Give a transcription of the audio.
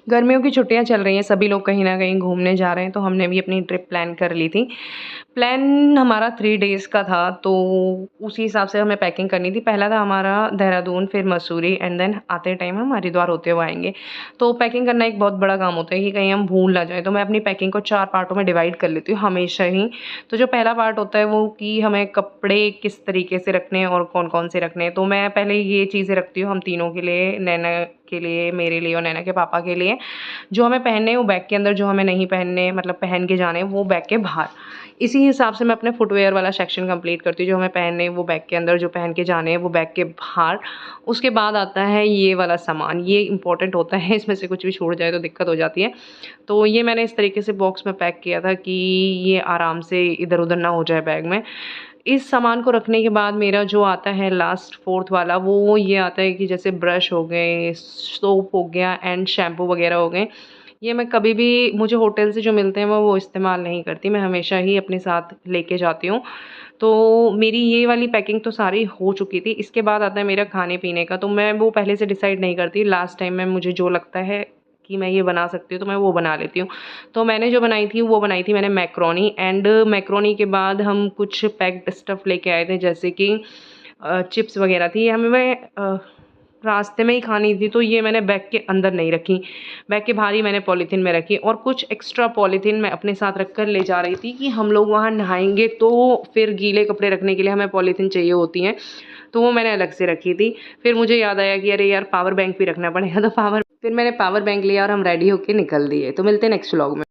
गर्मियों की छुट्टियाँ चल रही हैं, सभी लोग कहीं न कहीं घूमने जा रहे हैं, तो हमने भी अपनी ट्रिप प्लान कर ली थी। प्लान हमारा 3 डेज़ का था, तो उसी हिसाब से हमें पैकिंग करनी थी। पहला था हमारा देहरादून, फिर मसूरी एंड देन आते टाइम हम हरिद्वार होते हुए आएँगे। तो पैकिंग करना एक बहुत बड़ा काम होता है कि कहीं हम भूल ना जाएँ, तो मैं अपनी पैकिंग को 4 पार्टों में डिवाइड कर लेती हूँ हमेशा ही। तो जो पहला पार्ट होता है वो कि हमें कपड़े किस तरीके से रखने हैं और कौन-कौन से रखने हैं। तो मैं पहले ये चीज़ें रखती हूँ हम तीनों के लिए, नैना के लिए, मेरे लिए और नैना के पापा के लिए। जो हमें पहनने हैं वो बैग के अंदर, जो हमें नहीं पहनने मतलब पहन के जाने हैं वो बैग के बाहर। इसी हिसाब से मैं अपने फुटवियर वाला सेक्शन कंप्लीट करती हूँ, जो हमें पहनने हैं वो बैग के अंदर, जो पहन के जाने हैं वो बैग के बाहर। उसके बाद आता है ये वाला सामान, ये इम्पोर्टेंट होता है, इसमें से कुछ भी छूट जाए तो दिक्कत हो जाती है। तो ये मैंने इस तरीके से बॉक्स में पैक किया था कि ये आराम से इधर-उधर ना हो जाए बैग में। इस सामान को रखने के बाद मेरा जो आता है लास्ट 4th वाला, वो ये आता है कि जैसे ब्रश हो गए, सोप हो गया एंड शैम्पू वगैरह हो गए। ये मैं कभी भी, मुझे होटल से जो मिलते हैं मैं वो इस्तेमाल नहीं करती, मैं हमेशा ही अपने साथ लेके जाती हूँ। तो मेरी ये वाली पैकिंग तो सारी हो चुकी थी। इसके बाद आता है मेरा खाने-पीने का, तो मैं वो पहले से डिसाइड नहीं करती। लास्ट टाइम में मुझे जो लगता है कि मैं ये बना सकती हूँ, तो मैं वो बना लेती हूँ। तो मैंने जो बनाई थी, वो बनाई थी मैंने मैक्रोनी एंड मैक्रोनी के बाद हम कुछ पैक्ड स्टफ़ लेके आए थे, जैसे कि चिप्स वग़ैरह थी। हमें रास्ते में ही खानी थी, तो ये मैंने बैग के अंदर नहीं रखी। बैग के बाहर ही मैंने पॉलीथीन में रखी और कुछ एक्स्ट्रा पॉलीथीन मैं अपने साथ रख कर ले जा रही थी कि हम लोग वहाँ नहाएँगे, तो फिर गीले कपड़े रखने के लिए हमें पॉलीथीन चाहिए होती हैं, तो वो मैंने अलग से रखी थी। फिर मुझे याद आया कि अरे यार, पावर बैंक भी रखना पड़ेगा, तो फिर मैंने पावर बैंक लिया और हम रेडी होके निकल दिए। तो मिलते हैं नेक्स्ट व्लॉग में।